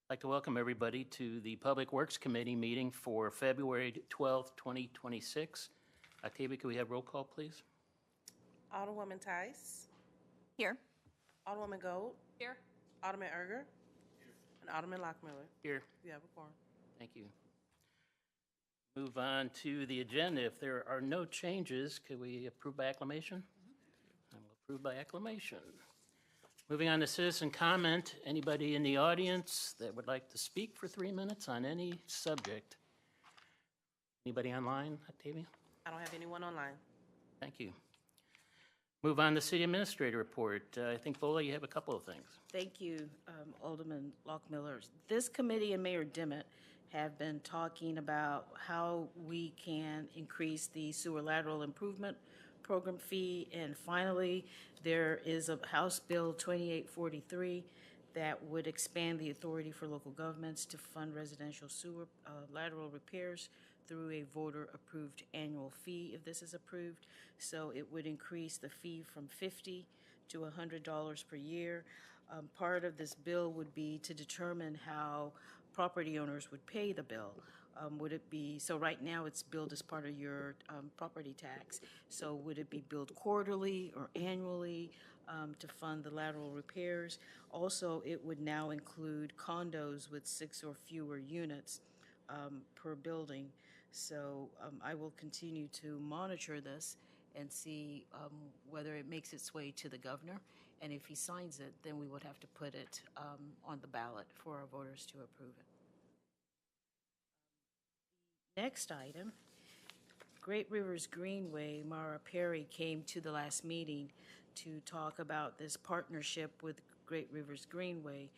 I'd like to welcome everybody to the Public Works Committee meeting for February 12th, 2026. Octavia, could we have roll call, please? Alderwoman Tice. Here. Alderwoman Gold. Here. Alderman Erger. And Alderman Lockmiller. Here. You have a quorum. Thank you. Move on to the agenda. If there are no changes, could we approve by acclamation? I will approve by acclamation. Moving on to citizen comment. Anybody in the audience that would like to speak for 3 minutes on any subject? Anybody online, Octavia? I don't have anyone online. Thank you. Move on to city administrator report. I think, Bola, you have a couple of things. Thank you, Alderman Lockmiller. This committee and Mayor Dimmitt have been talking about how we can increase the sewer lateral improvement program fee. And finally, there is a House Bill 2843 that would expand the authority for local governments to fund residential sewer lateral repairs through a voter-approved annual fee if this is approved. So it would increase the fee from $50 to $100 per year. Part of this bill would be to determine how property owners would pay the bill. Would it be, so right now it's billed as part of your property tax. So would it be billed quarterly or annually to fund the lateral repairs? Also, it would now include condos with 6 or fewer units per building. So I will continue to monitor this and see whether it makes its way to the governor. And if he signs it, then we would have to put it on the ballot for our voters to approve it. Next item, Great Rivers Greenway, Mara Perry came to the last meeting to talk about this partnership with Great Rivers Greenway,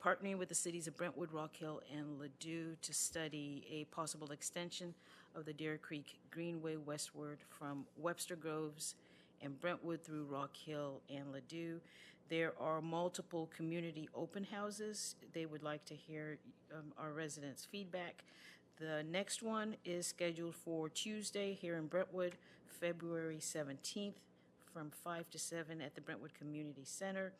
partnering with the cities of Brentwood, Rock Hill, and Ladue to study a possible extension of the Deer Creek Greenway westward from Webster Groves and Brentwood through Rock Hill and Ladue. There are multiple community open houses. They would like to hear our residents' feedback. The next one is scheduled for Tuesday here in Brentwood, February 17th from 5 to 7 at the Brentwood Community Center.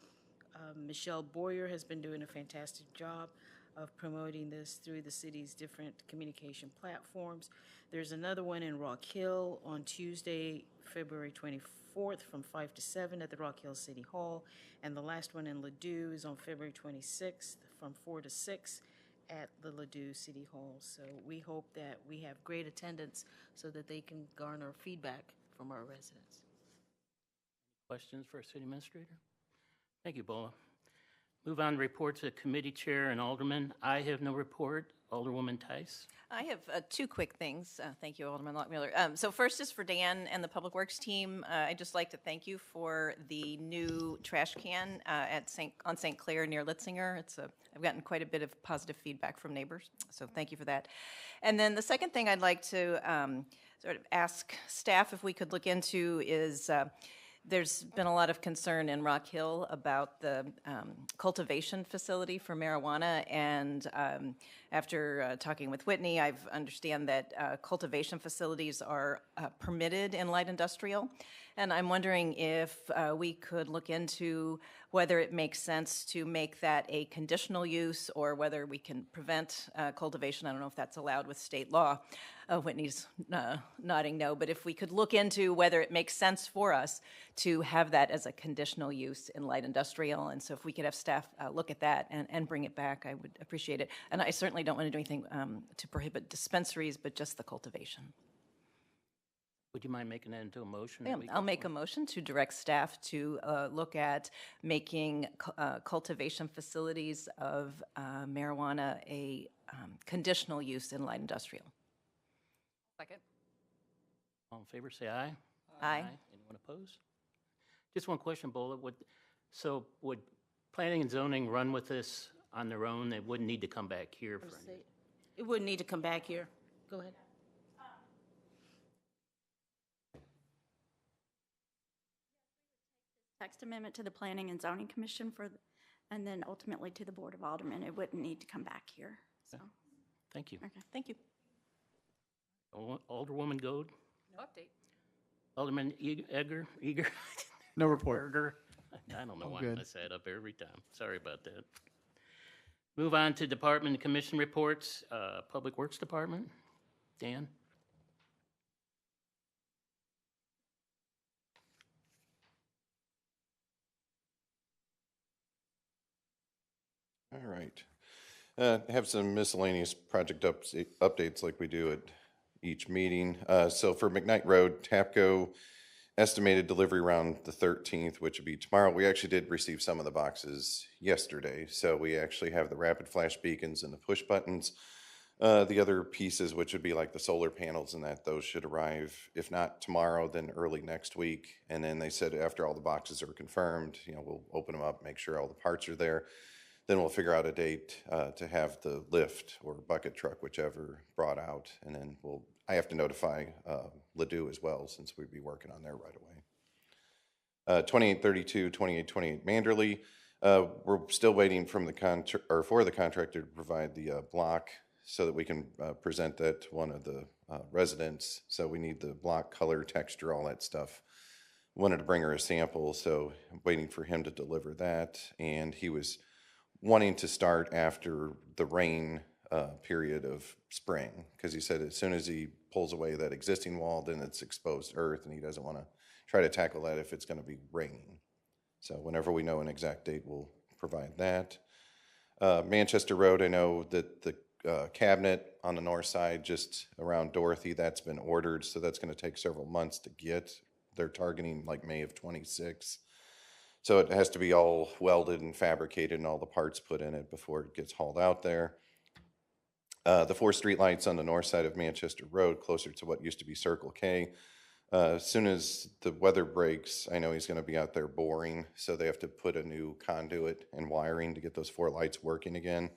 Michelle Boyer has been doing a fantastic job of promoting this through the city's different communication platforms. There's another one in Rock Hill on Tuesday, February 24th from 5 to 7 at the Rock Hill City Hall. And the last one in Ladue is on February 26th from 4 to 6 at the Ladue City Hall. So we hope that we have great attendance so that they can garner feedback from our residents. Questions for our city administrator? Thank you, Bola. Move on to reports of committee chair and alderman. I have no report. Alderwoman Tice. I have 2 quick things. Thank you, Alderman Lockmiller. So first is for Dan and the Public Works team. I'd just like to thank you for the new trash can on St. Clair near Litzinger. I've gotten quite a bit of positive feedback from neighbors, so thank you for that. And then the second thing I'd like to sort of ask staff if we could look into is there's been a lot of concern in Rock Hill about the cultivation facility for marijuana, and after talking with Whitney, I understand that cultivation facilities are permitted in light industrial, and I'm wondering if we could look into whether it makes sense to make that a conditional use or whether we can prevent cultivation. I don't know if that's allowed with state law. Whitney's nodding no, but if we could look into whether it makes sense for us to have that as a conditional use in light industrial, and so if we could have staff look at that and bring it back, I would appreciate it. And I certainly don't want to do anything to prohibit dispensaries, but just the cultivation. Would you mind making that into a motion? Yeah, I'll make a motion to direct staff to look at making cultivation facilities of marijuana a conditional use in light industrial. Second. All in favor, say aye. Aye. Anyone opposed? Just one question, Bola. Would planning and zoning run with this on their own? They wouldn't need to come back here for any? It wouldn't need to come back here. Go ahead. Text amendment to the Planning and Zoning Commission and then ultimately to the Board of Aldermen. It wouldn't need to come back here. So. Thank you. Okay, thank you. Alderwoman Gold? No update. Alderman Eager? No report. Berger? I don't know I'm why good. I say it up every time. Sorry about that. Move on to department and commission reports. Public Works Department, Dan? All right. Have some miscellaneous project updates like we do at each meeting. So for McKnight Road, TAPCO estimated delivery around the 13th, which would be tomorrow. We actually did receive some of the boxes yesterday. So we actually have the rapid flash beacons and the push buttons. The other pieces, which would be like the solar panels and that, those should arrive, if not tomorrow, then early next week. And then they said after all the boxes are confirmed, we'll open them up, make sure all the parts are there. Then we'll figure out a date to have the lift or bucket truck, whichever, brought out. And then I have to notify Ladue as well, since we'd be working on there right away. 2832, 2828 Manderley. We're still waiting for the contractor to provide the block so that we can present that to one of the residents. So we need the block, color, texture, all that stuff. Wanted to bring her a sample, so I'm waiting for him to deliver that. And he was wanting to start after the rain period of spring, because he said as soon as he pulls away that existing wall, then it's exposed earth, and he doesn't want to try to tackle that if it's going to be raining. So whenever we know an exact date, we'll provide that. Manchester Road, I know that the cabinet on the north side, just around Dorothy, that's been ordered, so that's going to take several months to get. They're targeting like May of 26. So it has to be all welded and fabricated and all the parts put in it before it gets hauled out there. The 4 streetlights on the north side of Manchester Road, closer to what used to be Circle K. As soon as the weather breaks, I know he's going to be out there boring, so they have to put a new conduit and wiring to get those 4 lights working again.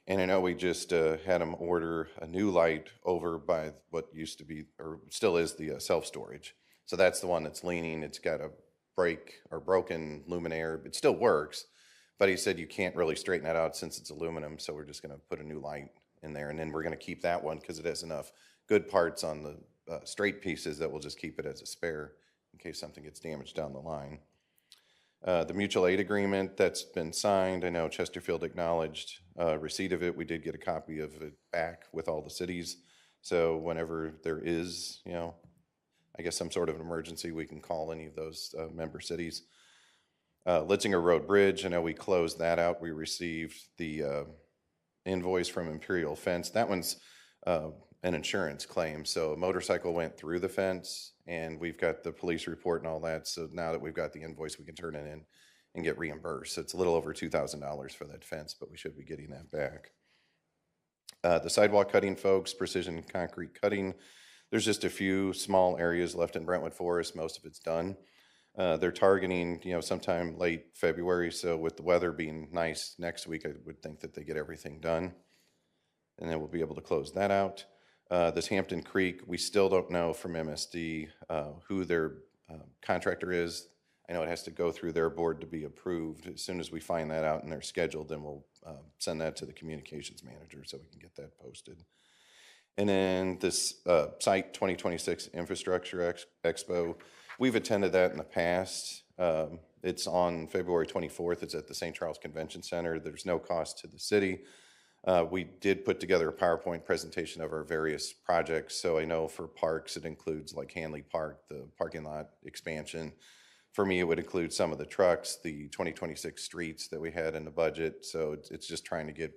And I know we just had him order a new light over by what used to be, or still is, the self-storage. So that's the one that's leaning. It's got a broken luminaire. It still works, but he said you can't really straighten that out since it's aluminum, so we're just going to put a new light in there, and then we're going to keep that one because it has enough good parts on the straight pieces that we'll just keep it as a spare in case something gets damaged down the line. The mutual aid agreement that's been signed, I know Chesterfield acknowledged receipt of it. We did get a copy of it back with all the cities, so whenever there is, I guess some sort of an emergency, we can call any of those member cities. Litzinger Road Bridge, I know we closed that out. We received the invoice from Imperial Fence. That one's an insurance claim. So a motorcycle went through the fence, and we've got the police report and all that. So now that we've got the invoice, we can turn it in and get reimbursed. So it's a little over $2,000 for that fence, but we should be getting that back. The sidewalk cutting folks, Precision Concrete Cutting, there's just a few small areas left in Brentwood Forest. Most of it's done. They're targeting, sometime late February. So with the weather being nice next week, I would think that they get everything done, and then we'll be able to close that out. This Hampton Creek, we still don't know from MSD who their contractor is. I know it has to go through their board to be approved. As soon as we find that out and they're scheduled, then we'll send that to the communications manager so we can get that posted. And then this Site 2026 Infrastructure Expo, we've attended that in the past. It's on February 24th. It's at the St. Charles Convention Center. There's no cost to the city. We did put together a PowerPoint presentation of our various projects. So I know for parks, it includes like Hanley Park, the parking lot expansion. For me, it would include some of the trucks, the 2026 streets that we had in the budget. So it's just trying to get,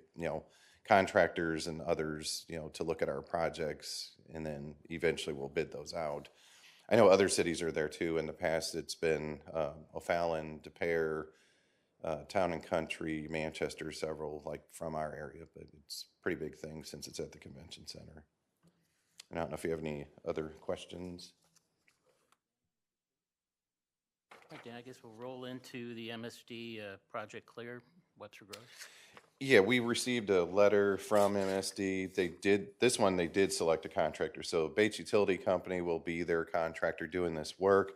contractors and others, to look at our projects, and then eventually we'll bid those out. I know other cities are there too. In the past, it's been O'Fallon, De Pere, Town and Country, Manchester, several like from our area, but it's a pretty big thing since it's at the convention center. And I don't know if you have any other questions. All right, Dan, I guess we'll roll into the MSD Project Clear. What's your growth? Yeah, we received a letter from MSD. They did select a contractor. So Bates Utility Company will be their contractor doing this work.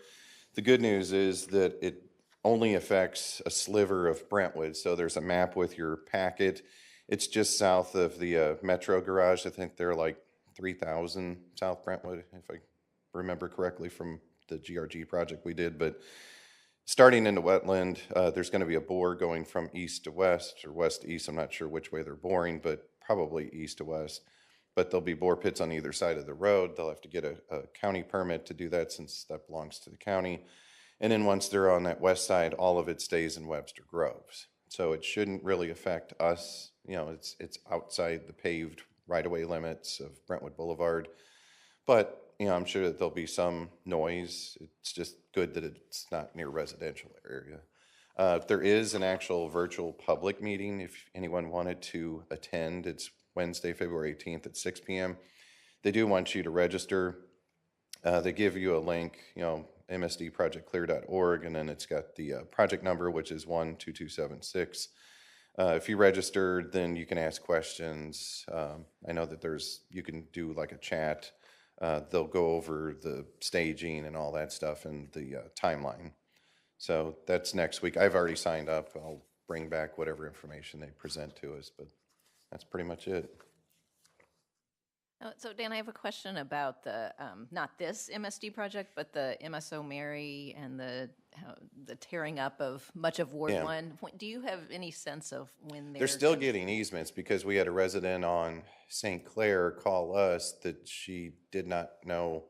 The good news is that it only affects a sliver of Brentwood. So there's a map with your packet. It's just south of the Metro Garage. I think they're like 3,000 South Brentwood, if I remember correctly from the GRG project we did. But starting in the wetland, there's going to be a bore going from east to west or west to east. I'm not sure which way they're boring, but probably east to west. But there'll be bore pits on either side of the road. They'll have to get a county permit to do that since that belongs to the county. And then once they're on that west side, all of it stays in Webster Groves. So it shouldn't really affect us. You know, it's outside the paved right-of-way limits of Brentwood Boulevard. But, you know, I'm sure that there'll be some noise. It's just good that it's not near residential area. There is an actual virtual public meeting if anyone wanted to attend. It's Wednesday, February 18th at 6 p.m. They do want you to register. They give you a link, you know, msdprojectclear.org, and then it's got the project number, which is 12276. If you registered, then you can ask questions. I know that you can do like a chat. They'll go over the staging and all that stuff and the timeline. So that's next week. I've already signed up. I'll bring back whatever information they present to us, but that's pretty much it. So Dan, I have a question about the, not this MSD project, but the MSO Mary and the tearing up of much of Ward Yeah. 1. Do you have any sense of when They're still getting easements because we had a resident on St. Clair call us that she did not know.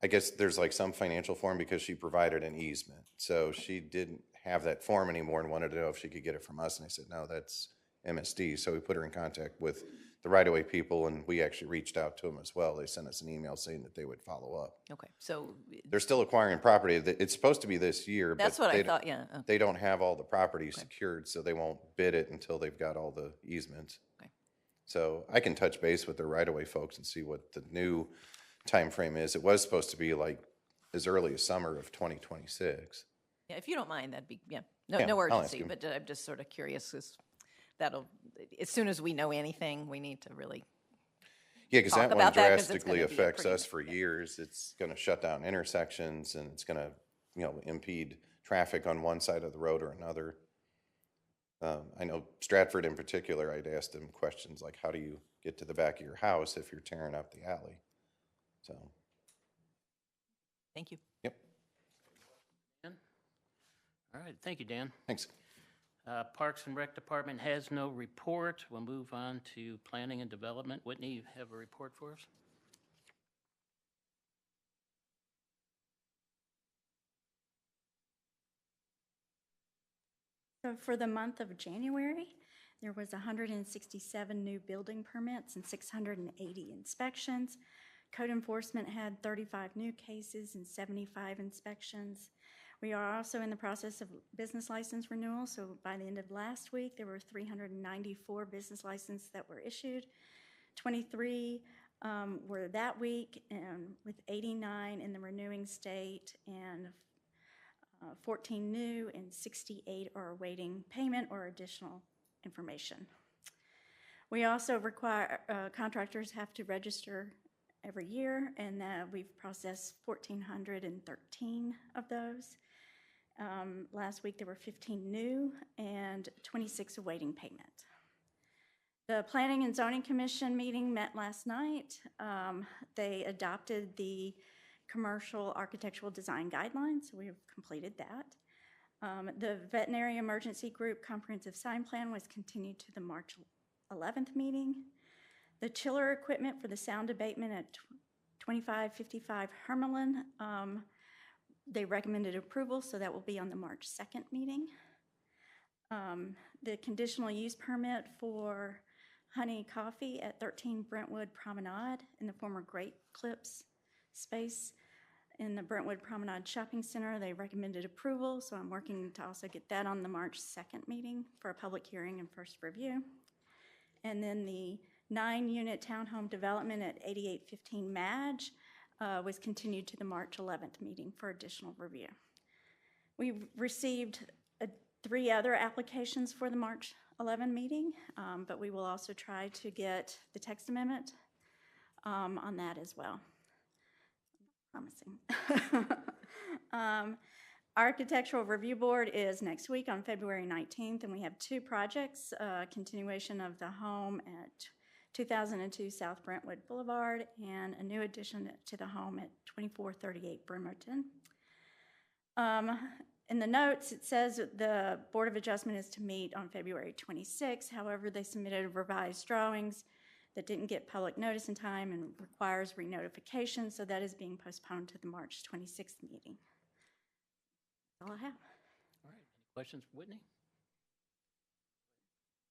I guess there's like some financial form because she provided an easement. So she didn't have that form anymore and wanted to know if she could get it from us. And I said, no, that's MSD. So we put her in contact with the right-of-way people, and we actually reached out to them as well. They sent us an email saying that they would follow up. Okay, so They're still acquiring property. It's supposed to be this year, that's but what I thought, yeah. Okay. they don't have all the property secured, so they won't bid it until they've got all the easements. Okay. So I can touch base with the right-of-way folks and see what the new time frame is. It was supposed to be like as early as summer of 2026. Yeah, if you don't mind, that'd be, Yeah, no I'll ask urgency, him. but I'm just sort of curious, 'cause as soon as we know anything, we need to really, Yeah, because talk that one about that 'cause it's drastically gonna be a affects pretty- us for years. It's going to shut down intersections, and it's going to, you know, impede traffic on one side of the road or another. I know Stratford in particular, I'd asked them questions like, how do you get to the back of your house if you're tearing up the alley? So, thank you. yep, All right, thank you, Dan. thanks. Parks and Rec Department has no report. We'll move on to Planning and Development. Whitney, you have a report for us? So for the month of January, there was 167 new building permits and 680 inspections. Code enforcement had 35 new cases and 75 inspections. We are also in the process of business license renewal, so by the end of last week, there were 394 business licenses that were issued. 23 were that week, and with 89 in the renewing state, and 14 new and 68 are awaiting payment or additional information. We also require, contractors have to register every year, and we've processed 1,413 of those. Last week there were 15 new and 26 awaiting payment. The Planning and Zoning Commission meeting met last night. They adopted the commercial architectural design guidelines, so we have completed that. The Veterinary Emergency Group Comprehensive Sign Plan was continued to the March 11th meeting. The chiller equipment for the sound abatement at 2555 Hermelin, they recommended approval, so that will be on the March 2nd meeting. The conditional use permit for Honey Coffee at 13 Brentwood Promenade in the former Great Clips space in the Brentwood Promenade Shopping Center, they recommended approval, so I'm working to also get that on the March 2nd meeting for a public hearing and first review. And then the 9-unit townhome development at 8815 Madge was continued to the March 11th meeting for additional review. We received 3 other applications for the March 11 meeting, but we will also try to get the text amendment on that as well. Promising. Architectural Review Board is next week on February 19th, and we have 2 projects, continuation of the home at 2002 South Brentwood Boulevard and a new addition to the home at 2438 Bremerton. In the notes, it says that the Board of Adjustment is to meet on February 26th. However, they submitted revised drawings that didn't get public notice in time and requires re-notification, so that is being postponed to the March 26th meeting. That's all I have. All right, any questions, for Whitney?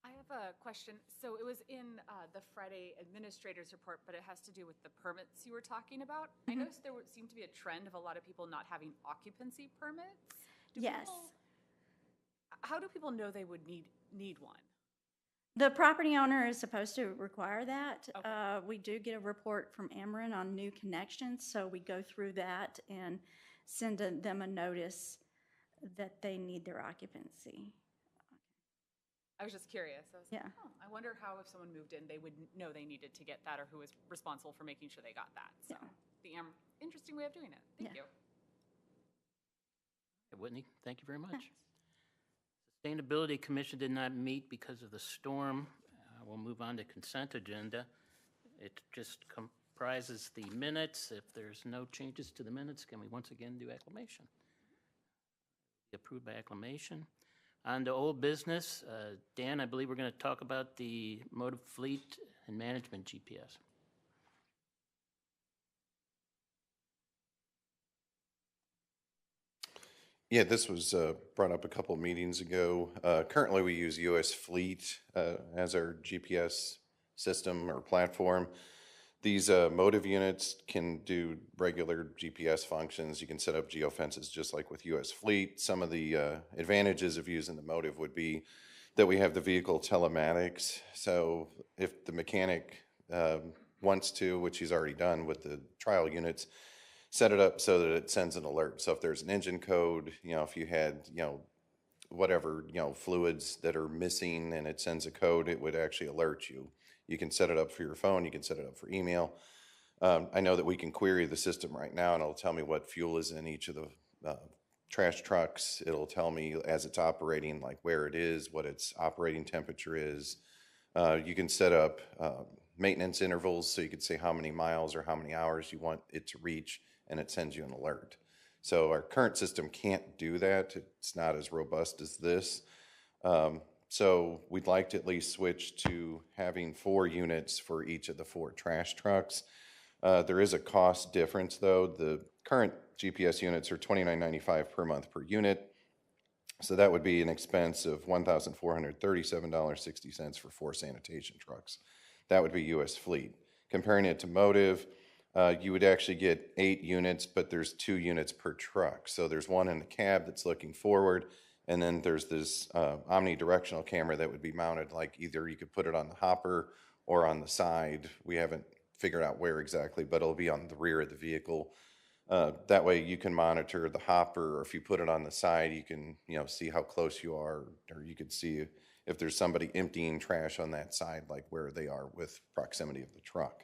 I have a question. So it was in the Friday administrator's report, but it has to do with the permits you were talking about. I noticed there seemed to be a trend of a lot of people not having occupancy permits. Yes. How do people know they would need one? The property owner is supposed to require that. Okay. We do get a report from Ameren on new connections, so we go through that and send them a notice that they need their occupancy. I was just curious. I was Yeah. like, oh, I wonder how if someone moved in, they would know they needed to get that or who was responsible for making sure they got that. So Yeah. interesting way of doing it. Thank Yeah. you. Okay, Whitney, thank you very much. Sustainability Commission did not meet because of the storm. We'll move on to consent agenda. It just comprises the minutes. If there's no changes to the minutes, can we once again do acclamation? Approved by acclamation. On to old business, Dan, I believe we're going to talk about the motor fleet and management GPS. Yeah, this was brought up a couple meetings ago. Currently, we use US Fleet as our GPS system or platform. These motive units can do regular GPS functions. You can set up geofences just like with US Fleet. Some of the advantages of using the motive would be that we have the vehicle telematics. So if the mechanic wants to, which he's already done with the trial units, set it up so that it sends an alert. So if there's an engine code, if you had, whatever, fluids that are missing and it sends a code, it would actually alert you. You can set it up for your phone. You can set it up for email. I know that we can query the system right now and it'll tell me what fuel is in each of the trash trucks. It'll tell me as it's operating, like where it is, what its operating temperature is. You can set up maintenance intervals, so you could say how many miles or how many hours you want it to reach, and it sends you an alert. So our current system can't do that. It's not as robust as this. So we'd like to at least switch to having 4 units for each of the 4 trash trucks. There is a cost difference, though. The current GPS units are $29.95 per month per unit. So that would be an expense of $1,437.60 for 4 sanitation trucks. That would be US Fleet. Comparing it to Motive, you would actually get 8 units, but there's 2 units per truck. So there's one in the cab that's looking forward, and then there's this omnidirectional camera that would be mounted, like either you could put it on the hopper or on the side. We haven't figured out where exactly, but it'll be on the rear of the vehicle. That way you can monitor the hopper, or if you put it on the side, you can, see how close you are, or you could see if there's somebody emptying trash on that side, like where they are with proximity of the truck.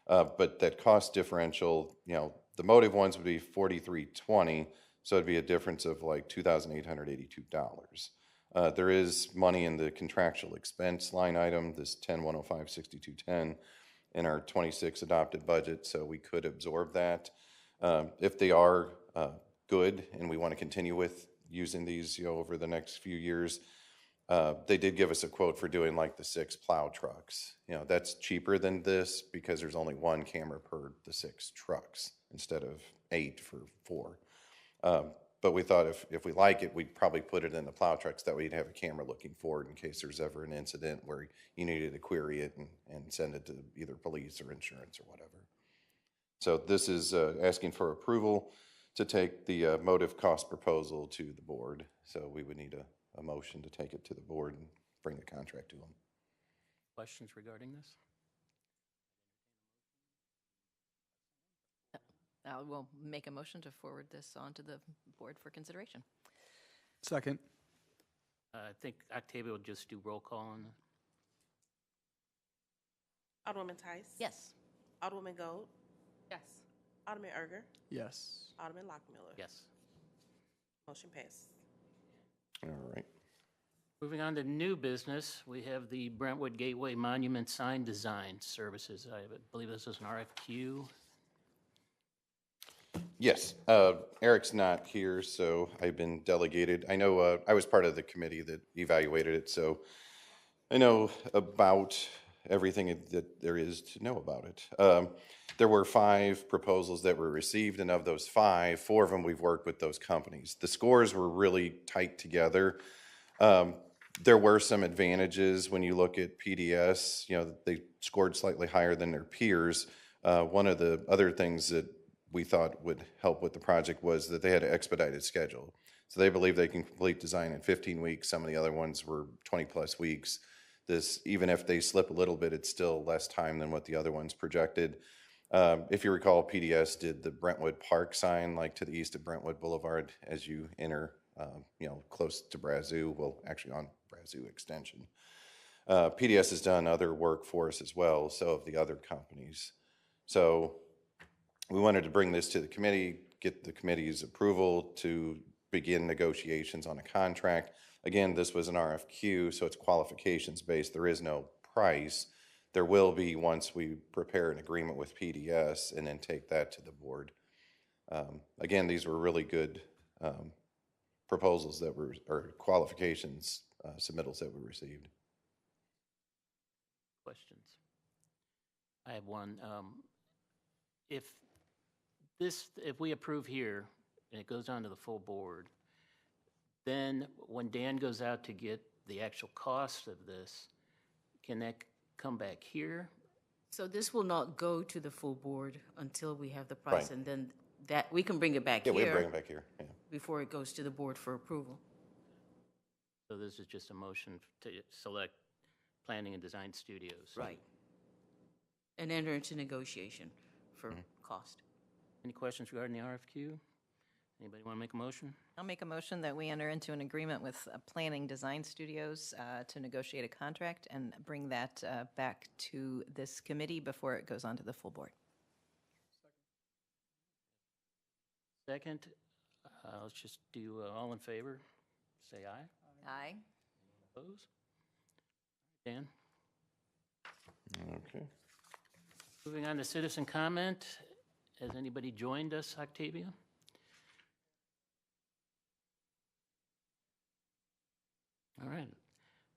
But that cost differential, the Motive ones would be $4,320, so it'd be a difference of like $2,882. There is money in the contractual expense line item, this 10-105-6210, in our 26 adopted budget, so we could absorb that. If they are good and we want to continue with using these, over the next few years, they did give us a quote for doing like the 6 plow trucks. That's cheaper than this because there's only 1 camera per the 6 trucks instead of 8 for 4. But we thought if we like it, we'd probably put it in the plow trucks. That way you'd have a camera looking forward in case there's ever an incident where you needed to query it and send it to either police or insurance or whatever. So this is asking for approval to take the Motive cost proposal to the board. So we would need a motion to take it to the board and bring the contract to them. Questions regarding this? I will make a motion to forward this on to the board for consideration. Second. I think Octavia will just do roll call on that. Alderwoman Tice. Yes. Alderwoman Gold. Yes. Alderman Erger. Yes. Alderman Lockmiller. Yes. Motion passed. All right. Moving on to new business, we have the Brentwood Gateway Monument Sign Design Services. I believe this is an RFQ. Yes, Eric's not here, so I've been delegated. I know, I was part of the committee that evaluated it, so I know about everything that there is to know about it. There were 5 proposals that were received, and of those 5, 4 of them we've worked with those companies. The scores were really tight together. There were some advantages when you look at PDS, you know, they scored slightly higher than their peers. One of the other things that we thought would help with the project was that they had an expedited schedule. So they believe they can complete design in 15 weeks. Some of the other ones were 20-plus weeks. This, even if they slip a little bit, it's still less time than what the other ones projected. If you recall, PDS did the Brentwood Park sign, like to the east of Brentwood Boulevard as you enter, you know, close to Brazos, well, actually on Brazos Extension. PDS has done other work for us as well, so have the other companies. So we wanted to bring this to the committee, get the committee's approval to begin negotiations on a contract. Again, this was an RFQ, so it's qualifications based. There is no price. There will be once we prepare an agreement with PDS and then take that to the board. Again, these were really good proposals that were, or qualifications submittals that we received. Questions? I have one. If we approve here and it goes on to the full board, then when Dan goes out to get the actual cost of this, can that come back here? So this will not go to the full board until we have the price, Right. and then that, we can bring it back Yeah, we here bring it back here. Yeah. before it goes to the board for approval. So this is just a motion to select Planning and Design Studios. Right. And enter into negotiation for cost. Any questions regarding the RFQ? Anybody want to make a motion? I'll make a motion that we enter into an agreement with Planning Design Studios to negotiate a contract and bring that back to this committee before it goes on to the full board. Second, let's just do all in favor. Say aye. Aye. Opposed? Dan? Okay. Moving on to citizen comment. Has anybody joined us, Octavia? All right.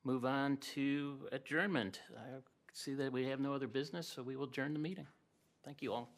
Move on to adjournment. I see that we have no other business, so we will adjourn the meeting. Thank you all.